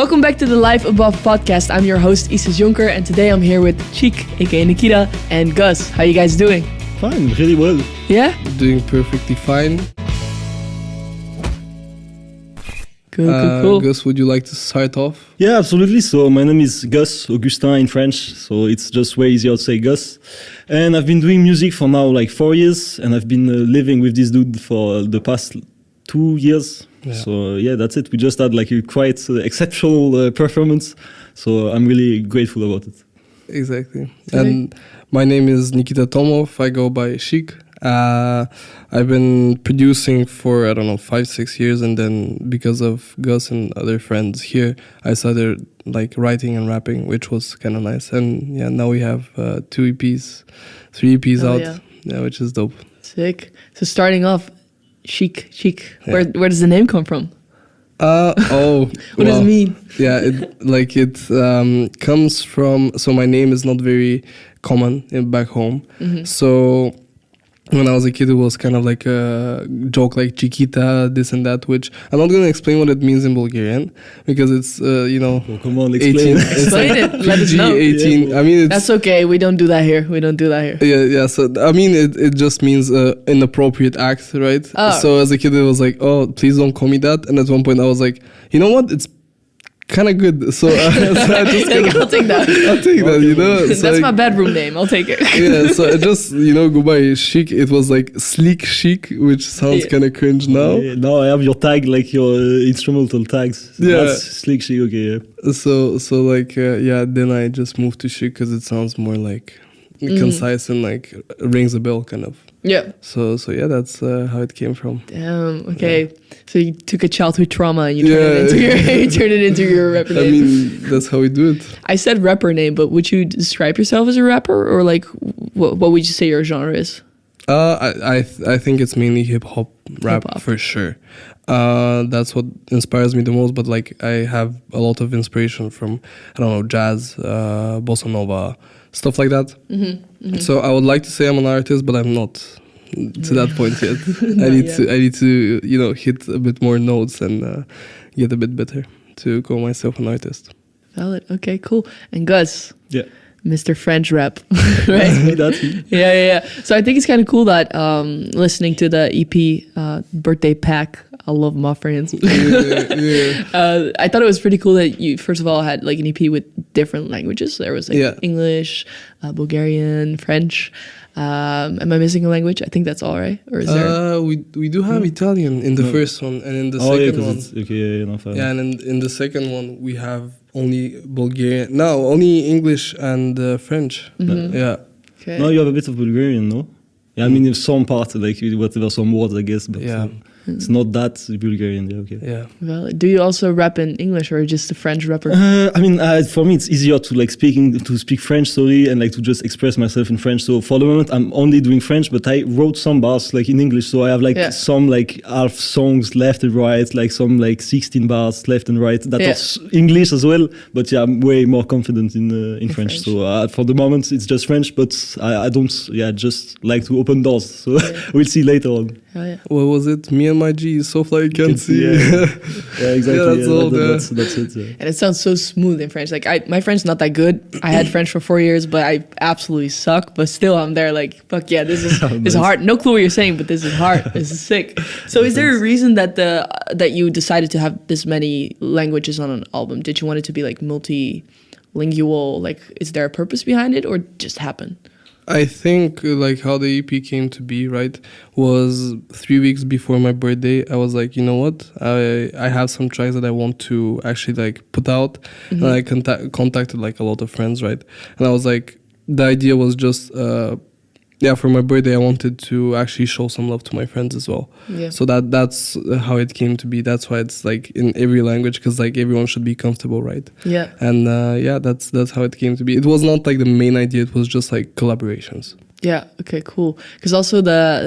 Welcome back to the Life Above podcast. I'm your host, Jonker, and today I'm here with Chique, aka Nikita, and Gus. How you guys doing? Fine, really well. Yeah? Doing perfectly fine. Cool. Gus, would you like to start off? Yeah, absolutely. So my name is Gus, Augustin in French, so it's just way easier to say Gus. And I've been doing music for now like 4 years, and I've been living with this dude for the past 2 years. Yeah. So yeah, that's it. We just had like a quite exceptional performance, so I'm really grateful about it. Exactly. And my name is Nikita Tomov. I go by Chique. I've been producing for, 5-6 years, and then because of Gus and other friends here, I started like writing and rapping, which was kind of nice. And yeah, now we have 2 EPs, 3 EPs out, yeah, which is dope. Sick. So starting off, Chique. Yeah. Where does the name come from? What does it mean? Yeah, it comes from. So my name is not very common back home. Mm-hmm. So when I was a kid, it was kind of like a joke, like Chiquita, this and that. Which I'm not going to explain what it means in Bulgarian because it's Well, come on, explain. 18. Explain it. Let us know. 18. Yeah. I mean, that's okay. We don't do that here. Yeah. So I mean, it just means inappropriate act, right? Oh. So as a kid, it was like, oh, please don't call me that. And at one point, I was like, you know what? It's kind of good. So I just I'll take that. I'll take that. You know, that's so my bedroom name. I'll take it. Yeah. So I just go by Chique. It was like sleek chic, which sounds kind of cringe now. Yeah, now I have your tag, like your instrumental tags. Yeah. That's slick chic. Okay. Yeah. So like then I just moved to Chique because it sounds more like concise and like rings a bell kind of. Yeah. So yeah, that's how it came from. Damn. Okay. Yeah. So you took a childhood trauma and you turned it into your rapper name. I mean, that's how we do it. I said rapper name, but would you describe yourself as a rapper, or like what would you say your genre is? I think it's mainly hip hop rap for sure. That's what inspires me the most. But like I have a lot of inspiration from jazz, bossa nova, stuff like that. Mm-hmm. Mm-hmm. So I would like to say I'm an artist, but I'm not to that point yet. I need to hit a bit more notes and get a bit better to call myself an artist. Valid. Okay, cool. And Gus. Yeah. Mr. French rap, right? That's me. Yeah. So I think it's kind of cool that listening to the EP birthday pack. I love my friends. Yeah. I thought it was pretty cool that you first of all had like an EP with different languages. There was like English, Bulgarian, French. Am I missing a language? I think that's all, right? Or is there? We do have Italian in the first one, and in the second one. And in the second one we have only Bulgarian. No, only English and French. Mm-hmm. Yeah. Okay. No, you have a bit of Bulgarian, no? Yeah, I mean, in some part, like whatever, some words, I guess, but it's not that Bulgarian. Yeah, okay. Yeah. Well, do you also rap in English or just a French rapper? I mean, for me, it's easier to like speak French, sorry, and like to just express myself in French. So for the moment, I'm only doing French, but I wrote some bars like in English. So I have like some like half songs left and right, like some like 16 bars left and right. That are English as well, but yeah, I'm way more confident in French. So for the moment, it's just French, but I don't, just like to open doors. So we'll see later on. Oh, yeah. What was it? Me and my G, so fly you can see. Yeah, exactly. That's it. Yeah. And it sounds so smooth in French. Like my French's not that good. I had French for 4 years, but I absolutely suck. But still, I'm there like, fuck yeah, this is hard. No clue what you're saying, but this is hard. This is sick. So, is there a reason that you decided to have this many languages on an album? Did you want it to be like multilingual? Like, is there a purpose behind it, or just happen? I think like how the EP came to be, right, was 3 weeks before my birthday. I was like, you know what, I have some tracks that I want to actually like put out. Mm-hmm. And I contacted like a lot of friends, right, and I was like, the idea was just for my birthday I wanted to actually show some love to my friends as well. So that's how it came to be. That's why it's like in every language, because like everyone should be comfortable, right? And that's how it came to be. It was not like the main idea, it was just like collaborations. Yeah, okay, cool. Because also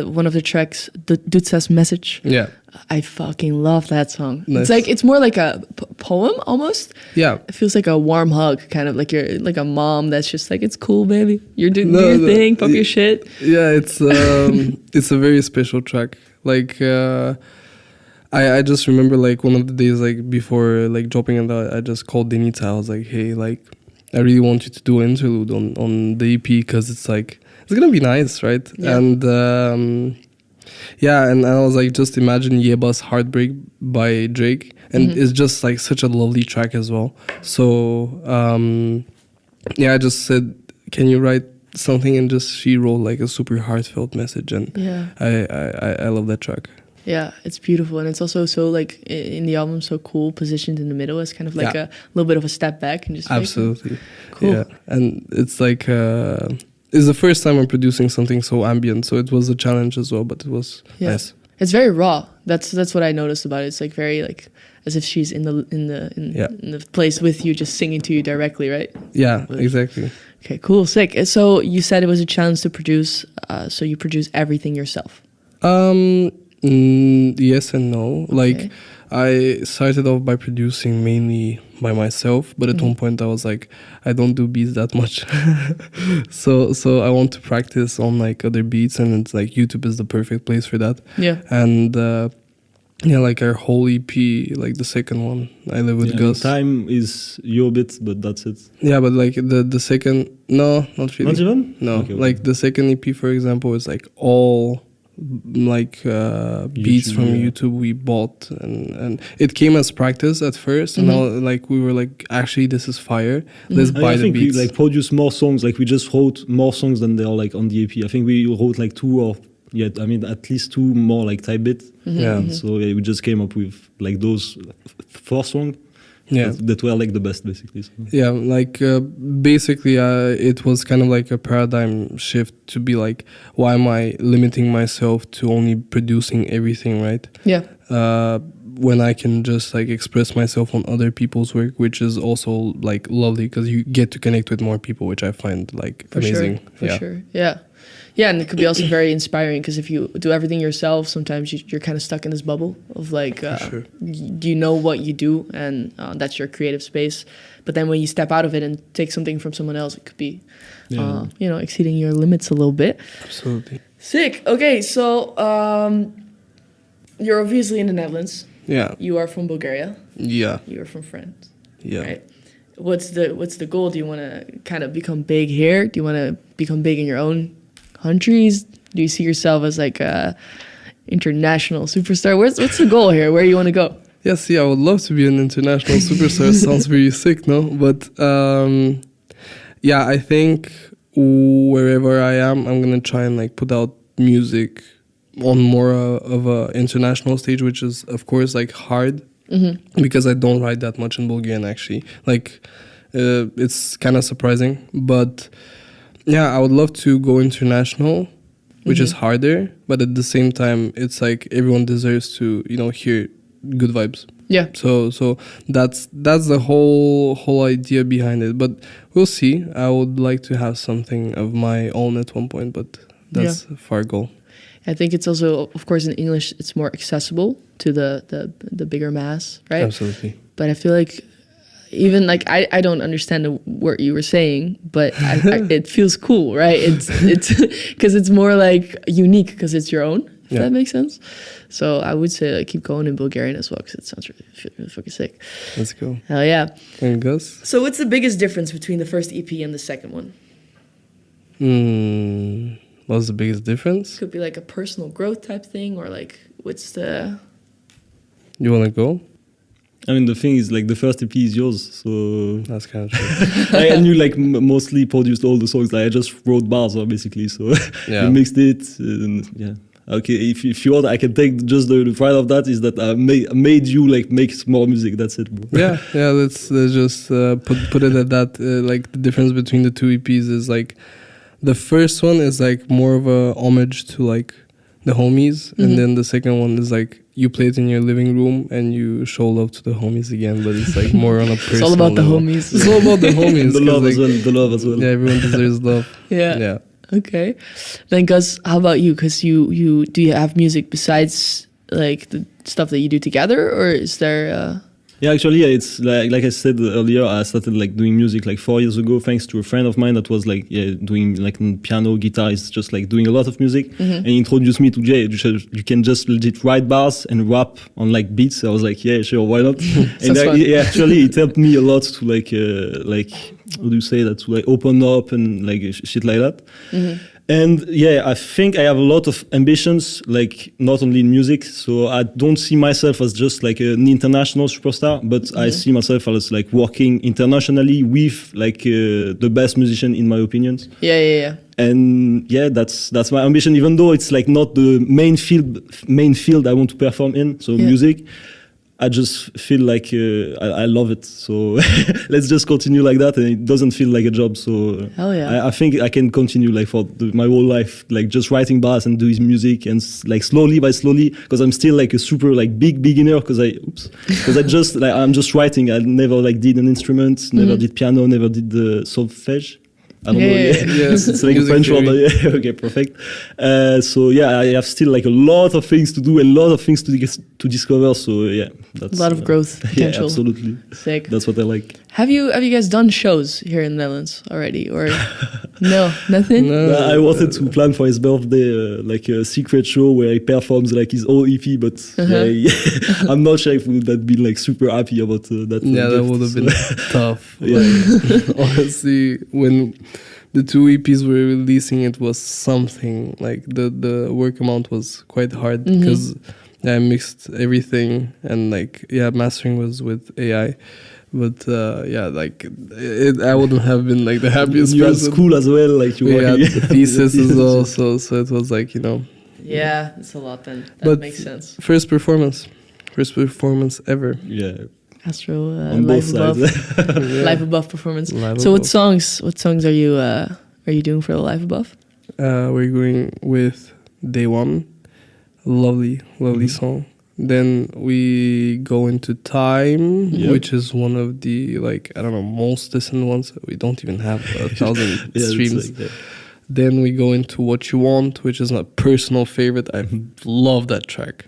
one of the tracks, the Dude Says Message. Yeah. I fucking love that song. Nice. It's more like a poem almost. Yeah. It feels like a warm hug, kind of like you're like a mom that's just like, it's cool, baby. You're doing your thing, pump your shit. Yeah, it's a very special track. Like I just remember like one of the days like before like dropping it out, I just called Denita. I was like, hey, like I really want you to do an interlude on the EP because it's like it's gonna be nice, right? Yeah. And yeah, and I was like, just imagine Yeba's Heartbreak by Drake, and it's just like such a lovely track as well. So yeah, I just said, can you write something, and just she wrote like a super heartfelt message, and I love that track. Yeah, it's beautiful, and it's also so like in the album so cool, positioned in the middle as kind of like a little bit of a step back and just absolutely cool. Yeah, and it's like it's the first time I'm producing something so ambient, so it was a challenge as well, but it was nice. It's very raw. That's what I noticed about it. It's like very like as if she's in the place with you, just singing to you directly, right? Yeah, exactly. Okay, cool, sick. So you said it was a challenge to produce. So you produce everything yourself. Yes and no. Okay. Like I started off by producing mainly by myself, but at one point I was like, I don't do beats that much. so I want to practice on like other beats, and it's like YouTube is the perfect place for that. Yeah. And yeah, like our whole EP, like the second one, I Live With Gus. Time is your bit, but that's it. Yeah, but like the second, no, not really. Not even? No, Okay. Like the second EP, for example, is like all like beats YouTube, from YouTube we bought, and it came as practice at first, and now like we were like, actually this is fire, let's buy I the think beats. we like produced more songs. Like we just wrote more songs than they are like on the EP. I think we wrote like at least two more like type bit. So we just came up with like those 4 songs. That were like the best, basically. So. Yeah, like basically it was kind of like a paradigm shift to be like, why am I limiting myself to only producing everything, right? Yeah. When I can just like express myself on other people's work, which is also like lovely because you get to connect with more people, which I find like amazing. For sure. Yeah. Yeah, and it could be also very inspiring because if you do everything yourself, sometimes you're kind of stuck in this bubble of like, you know what you do, and that's your creative space. But then when you step out of it and take something from someone else, it could be, exceeding your limits a little bit. Absolutely. Sick. Okay, so you're obviously in the Netherlands. Yeah. You are from Bulgaria. Yeah. You are from France. Yeah. Right. What's the goal? Do you want to kind of become big here? Do you want to become big in your own countries? Do you see yourself as like a international superstar? What's the goal here? Where you want to go? Yes, I would love to be an international superstar. Sounds very sick, no? But yeah, I think wherever I am, I'm gonna try and like put out music on more of a international stage, which is of course like hard because I don't write that much in Bulgarian actually. Like it's kind of surprising, but yeah, I would love to go international, which is harder, but at the same time, it's like everyone deserves to, hear good vibes. Yeah. So that's the whole idea behind it. But we'll see. I would like to have something of my own at one point, but that's a far goal. I think it's also, of course, in English, it's more accessible to the bigger mass, right? Absolutely. But I feel like even like I don't understand the word you were saying, but it feels cool, right? It's because it's more like unique because it's your own. If that makes sense. So I would say like keep going in Bulgarian as well because it sounds really fucking sick. Let's go. Hell yeah. And Gus? So what's the biggest difference between the first EP and the second one? What's the biggest difference? Could be like a personal growth type thing, or like what's the... You want to go? I mean, the thing is, like, the first EP is yours, so... That's kind of true. And you, like, mostly produced all the songs. Like, I just wrote bars, basically, so you mixed it, and, Okay, if you want, I can take just the pride of that, is that I made you, like, make more music, that's it. Yeah, let's just put it at that. Like, the difference between the two EPs is, like, the first one is, like, more of a homage to, like, the homies, and then the second one is, like, you play it in your living room and you show love to the homies again, but it's like more on a personal It's all about level. the homies. It's all about the homies. The love as well. Yeah, everyone deserves love. Yeah. Okay. Then Gus, how about you? Because do you have music besides like the stuff that you do together, or is there... Yeah, actually, yeah, it's like I said earlier, I started like doing music like 4 years ago, thanks to a friend of mine that was like doing like piano, guitar, is just like doing a lot of music, and he introduced me to Jay. You can just legit write bars and rap on like beats. I was like, yeah, sure, why not? And actually, it helped me a lot to like how do you say that, to like open up and like shit like that. And yeah, I think I have a lot of ambitions, like not only in music. So I don't see myself as just like an international superstar, but I see myself as like working internationally with like the best musician, in my opinions. Yeah. And yeah, that's my ambition. Even though it's like not the main field I want to perform in, so music. I just feel like I love it, so let's just continue like that, and it doesn't feel like a job. So hell yeah. I think I can continue like for my whole life, like just writing bars and doing music, and like slowly by slowly, because I'm still like a super like big beginner, because I just like I'm just writing. I never like did an instrument, never did piano, never did the solfège. I don't know. Yes, it's like a French word. Yeah, okay, perfect. So yeah, I have still like a lot of things to do, a lot of things to discover. So yeah, that's a lot of growth potential. Yeah, absolutely. Sick. That's what I like. Have you guys done shows here in the Netherlands already, or no, nothing? No, I wanted to plan for his birthday like a secret show where he performs like his whole EP, but I'm not sure if would that be like super happy about that. Yeah, that would have been tough. Yeah, honestly, when the 2 EPs were releasing, it was something like the work amount was quite hard because I mixed everything, and like mastering was with AI. But like I wouldn't have been like the happiest you person. At school as well, like you had the thesis as well, so it was like, you know. Yeah, it's a lot then. That makes sense. First performance ever. Yeah. Astro on Live both Above, sides. Live Above performance. Live so above. What songs are you doing for the Live Above? We're going with Day One, lovely song. Then we go into Time, which is one of the like I don't know most listened ones. We don't even have 1,000 streams. Like then we go into What You Want, which is my personal favorite. I love that track.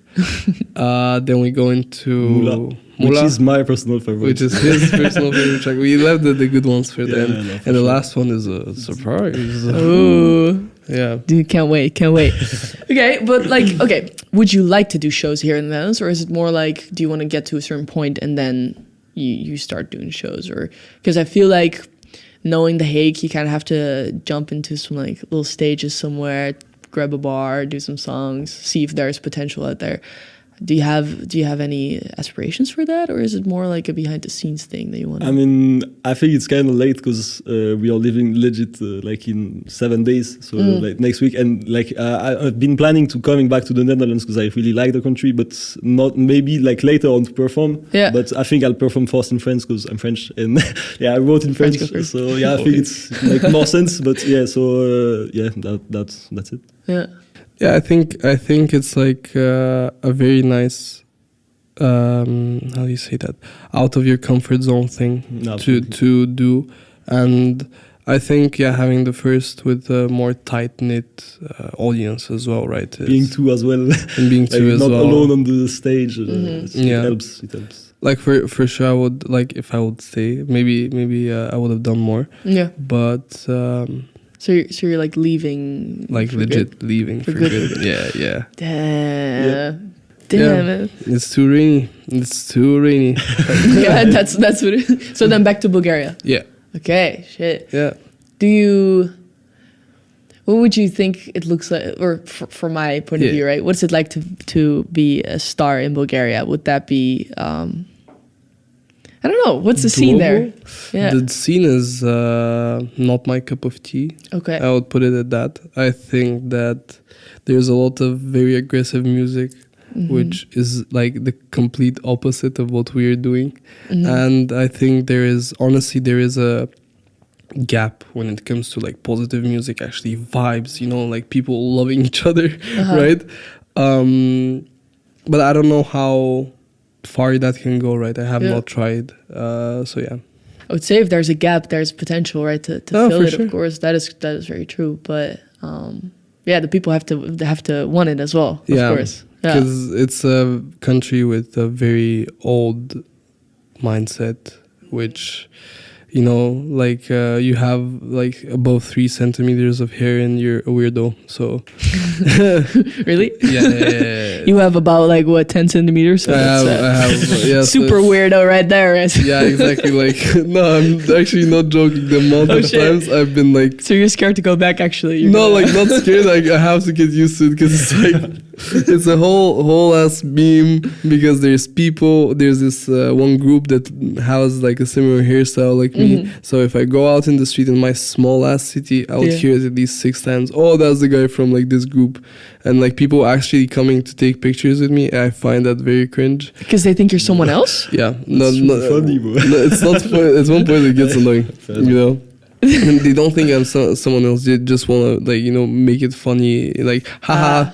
Then we go into Mula, which is my personal favorite. Which is his personal favorite track. We left the good ones for the end. No, and the last one is a surprise. Ooh. Yeah. Dude, can't wait. Okay, but like, would you like to do shows here in the Netherlands, or is it more like, do you want to get to a certain point and then you start doing shows? Or because I feel like knowing The Hague, you kind of have to jump into some like little stages somewhere, grab a bar, do some songs, see if there's potential out there. Do you have any aspirations for that, or is it more like a behind the scenes thing that you want? I mean, I think it's kind of late because we are leaving legit like in 7 days, so like next week, and like I've been planning to coming back to the Netherlands because I really like the country, but not maybe like later on to perform. Yeah. But I think I'll perform first in France because I'm French, and I wrote in French, so yeah, I think it's like more sense. But yeah, so that's it. Yeah. Yeah, I think it's like a very nice, how do you say that, out of your comfort zone thing to do, and I think having the first with a more tight knit audience as well, right? Being two as well, and being two as not well, not alone on the stage. It helps. It helps. Like for sure, I would like if I would stay. Maybe I would have done more. Yeah, but. So you're like leaving, like legit good? Leaving for good. Yeah. Damn, man. It's too rainy. Yeah, that's what it is. So then back to Bulgaria. Yeah. Okay, shit. Yeah. What would you think it looks like, or from my point of view, right? What's it like to be a star in Bulgaria? Would that be I don't know. What's the scene there? Yeah. The scene is not my cup of tea. Okay. I would put it at that. I think that there's a lot of very aggressive music, which is like the complete opposite of what we are doing. And I think there is a gap when it comes to like positive music, actually vibes, like people loving each other, right? But I don't know how far that can go, right? I have not tried, so yeah. I would say if there's a gap, there's potential, right, to fill it. Sure. Of course, that is very true. But the people have to want it as well. Of course, because it's a country with a very old mindset, which, you know, like you have like above 3 centimeters of hair and you're a weirdo. So Really? Yeah. You have about like what 10 centimeters? So I have yeah, super weirdo right there. Yeah, exactly. Like, no, I'm actually not joking. The amount of times I've been like, so you're scared to go back? Actually, no, like not scared. Like I have to get used to it because it's like it's a whole ass meme because there's this one group that has like a similar hairstyle like me. So if I go out in the street in my small ass city, I would hear it at least 6 times. Oh, that's the guy from like this group, and like people actually coming to take pictures with me. I find that very cringe because they think you're someone else. Yeah, it's funny, bro. No, it's not funny. At one point it gets annoying, you know. And they don't think I'm someone else. They just want to like, you know, make it funny, like haha.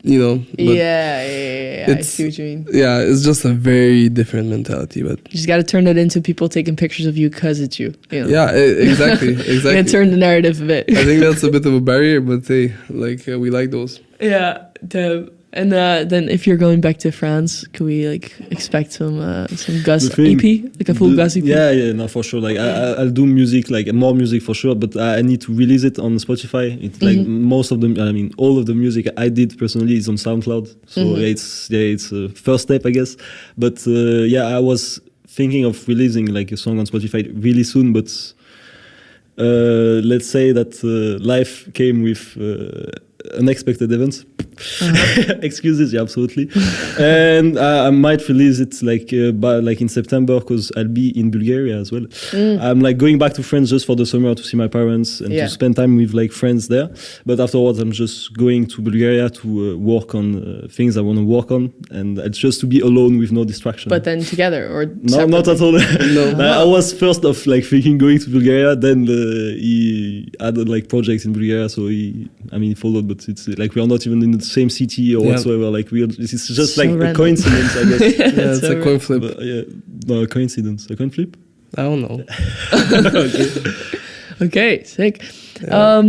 You know, but yeah, I see what you mean. Yeah, it's just a very different mentality, but you just got to turn it into people taking pictures of you because it's you. You know? Yeah, exactly. And turn the narrative of it. I think that's a bit of a barrier, but hey, like we like those. Yeah, and then if you're going back to France, can we like expect some Gus EP, like a full Gus EP? Yeah, no, for sure. Like I'll do music, like more music for sure, but I need to release it on Spotify. It's like most of them. I mean, all of the music I did personally is on SoundCloud. So it's a first step, I guess. But I was thinking of releasing like a song on Spotify really soon, but let's say that life came with unexpected events. Excuses, yeah, absolutely. And I might release it like in September because I'll be in Bulgaria as well. I'm like going back to France just for the summer to see my parents and to spend time with like friends there. But afterwards, I'm just going to Bulgaria to work on things I want to work on, and it's just to be alone with no distraction. But then together or no, not at all. No, I was first of like thinking going to Bulgaria. Then he had like projects in Bulgaria, so he followed. But it's like we are not even in the same city or whatsoever. Like it's just so like random. A coincidence, I guess. Yeah, it's a coin flip. No, a coincidence. A coin flip? I don't know. Okay, sick. Yeah.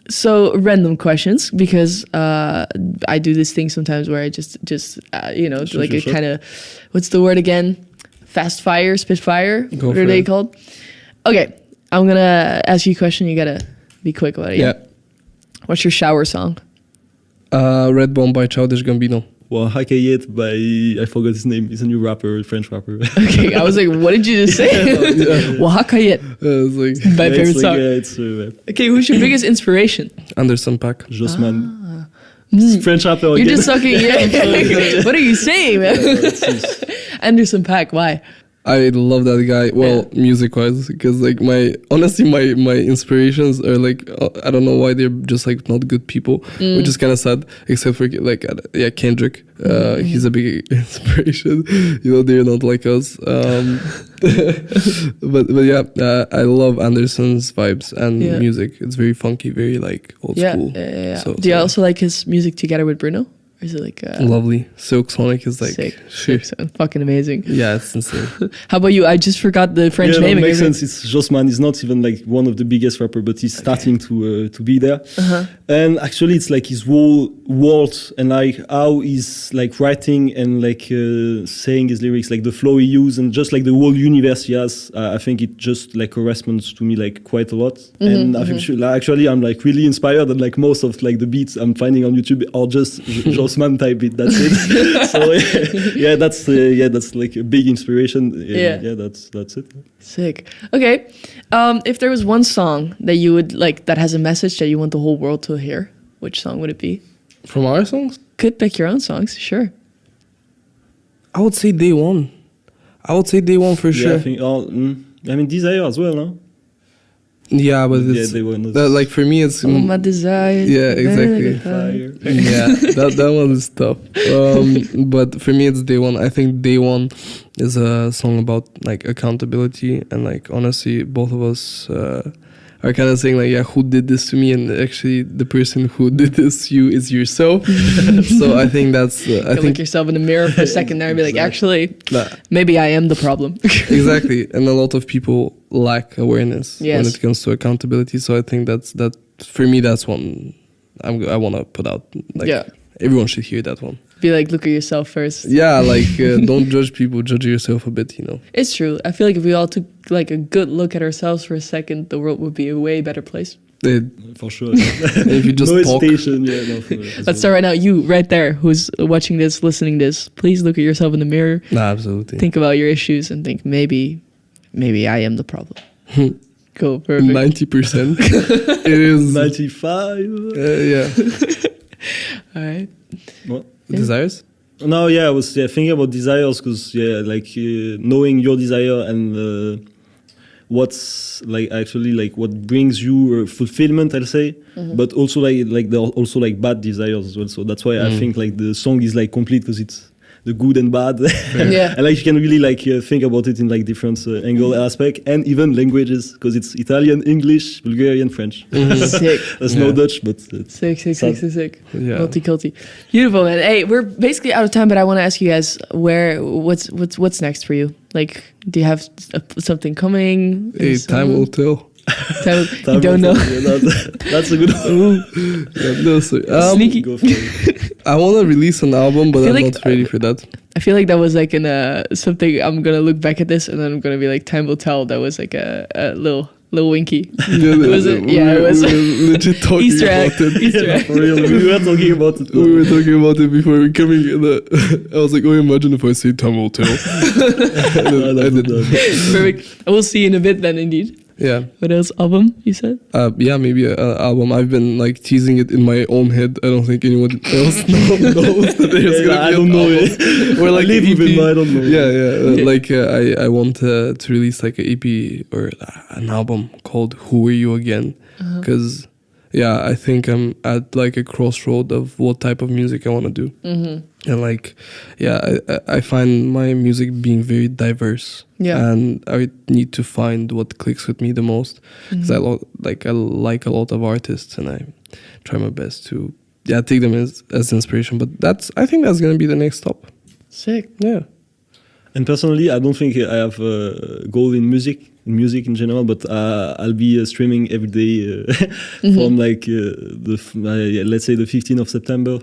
So random questions, because I do this thing sometimes where I just like a kind of, what's the word again? Fast fire, spit fire. What are they called? Okay, I'm gonna ask you a question. You gotta be quick about it. Yeah. What's your shower song? Red Bomb by Childish Gambino. Well, Hakayet by, I forgot his name. He's a new rapper, French rapper. Okay, I was like, what did you just say? Well, Hakayet. It's like my favorite song. It's okay, who's your biggest inspiration? Anderson .Paak. Jossman. French rapper You're again. just sucking. Yeah. What are you saying, man? Anderson .Paak, why? I love that guy. Well, music-wise, because like my inspirations are like I don't know why they're just like not good people, which is kind of sad. Except for like Kendrick, he's a big inspiration. You know, they're not like us. But yeah, I love Anderson's vibes and music. It's very funky, very like old school. Yeah. So, do you also like his music together with Bruno? Or is it like lovely? Silk Sonic is like sick. Fucking amazing. Yeah, it's insane. How about you? I just forgot the French name. Yeah, makes sense. It's Jossman. He's not even like one of the biggest rapper, but he's starting to be there. And actually, it's like his whole world and like how he's like writing and like saying his lyrics, like the flow he uses and just like the whole universe he has. I think it just like corresponds to me like quite a lot. And I think actually I'm like really inspired, and like most of like the beats I'm finding on YouTube are just Jossman type beat. That's it. So that's like a big inspiration. That's it. Sick. Okay. If there was one song that you would like that has a message that you want the whole world to hear, which song would it be? From our songs? Could pick your own songs, sure. I would say Day One. For sure. I think, Desire as well, no? Yeah, but it's like for me it's my desire. Yeah, exactly. Yeah, that one is tough. But for me it's Day One. I think Day One is a song about like accountability, and like honestly both of us are kind of saying like, who did this to me? And actually the person who did this to you is yourself. So I think that's I think look yourself in the mirror for a second there and be like, actually maybe I am the problem. Exactly. And a lot of people lack awareness when it comes to accountability. So I think that for me that's one I want to put out. Like, everyone should hear that one. Be like, look at yourself first. Yeah, like don't judge people, judge yourself a bit, you know. It's true. I feel like if we all took like a good look at ourselves for a second, the world would be a way better place. For sure. If you just no talk. hesitation, Let's start right now. You right there, who's watching this, listening this, please look at yourself in the mirror. Nah, absolutely. Think about your issues and think maybe I am the problem. Cool, perfect. 90%. It is 95. Yeah. All right. What? Desires? No, yeah, I was thinking about desires because like knowing your desire and what's like actually like what brings you fulfillment, I'll say, but also like there are also like bad desires as well. So that's why I think like the song is like complete because it's the good and bad. Yeah. And like you can really like think about it in like different angle aspect and even languages because it's Italian, English, Bulgarian, French. Sick. There's no Dutch, but it's Sick. Yeah. Multiculti. Beautiful, man. Hey, we're basically out of time, but I want to ask you guys what's next for you? Like, do you have something coming? Hey, time will tell. You don't know. That's a good one. Yeah, no, so, Sneaky. Go for it. I want to release an album, but I'm like, not ready for that. I feel like that was like something. I'm gonna look back at this and then I'm gonna be like, time will tell. That was like a little winky. Yeah, Was it? Yeah, it was. We were legit talking Easter egg. about it. Easter egg. For real, we were talking about it. We were talking about it before we coming. I was like, oh, imagine if I say time will tell. I did. Perfect. I will see you in a bit then, indeed. Yeah. What else? Album, you said? Yeah, maybe an album. I've been like teasing it in my own head. I don't think anyone else knows that there's gonna be I don't know album. it. Or like I live an with it, EP. but I don't know. Yeah. Like I want to release like an EP or an album called "Who Are You Again?" Because I think I'm at like a crossroad of what type of music I want to do. And like, I find my music being very diverse. Yeah. And I need to find what clicks with me the most. Because I like a lot of artists and I try my best to take them as inspiration. But I think that's going to be the next stop. Sick. Yeah. And personally, I don't think I have a goal in music in general, but I'll be streaming every day from like let's say the 15th of September.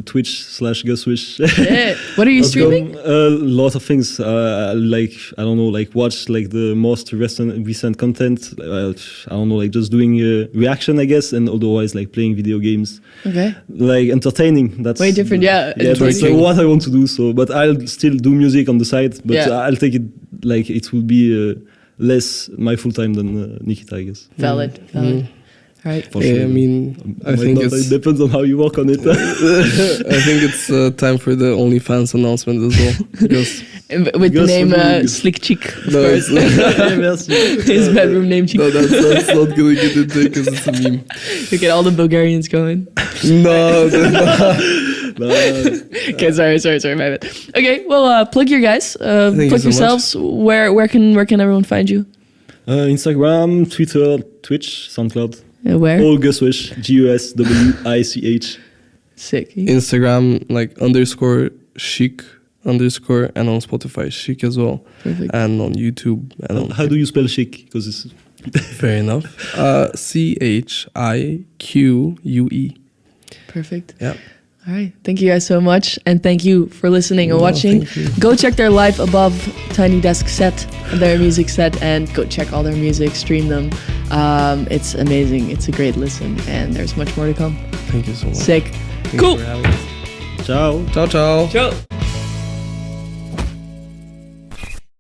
Twitch/GusWish. Yeah. What are you streaming? A lot of things. Like I don't know, like watch like the most recent content. I don't know, like just doing reaction, I guess, and otherwise like playing video games. Okay. Like entertaining. That's way different. Yeah. That's what I want to do. So, but I'll still do music on the side. But I'll take it like it will be less my full time than Nikita, I guess. Valid. All right. For sure. I mean, I think it depends on how you work on it. I think it's time for the OnlyFans announcement as well. Because with the name Chique. No, it's not. His bedroom name Chique. No, that's not gonna get it because it's a meme. Look at all the Bulgarians going. No. Okay, sorry, my bad. Okay, well, plug your guys. Plug you so yourselves. Where can everyone find you? Instagram, Twitter, Twitch, SoundCloud. Where? All GusWish. GUSWICH. Sick. Instagram like _chic_ and on Spotify Chique as well. Perfect. And on YouTube. And How do you spell chic? Because it's fair enough. CHIQUE. Perfect. Yeah. All right. Thank you guys so much. And thank you for listening and watching. Go check their Live Above Tiny Desk set, their music set, and go check all their music, stream them. It's amazing. It's a great listen. And there's much more to come. Thank you so much. Sick. Thank Cool. you for having us. ciao. Ciao, ciao. Ciao.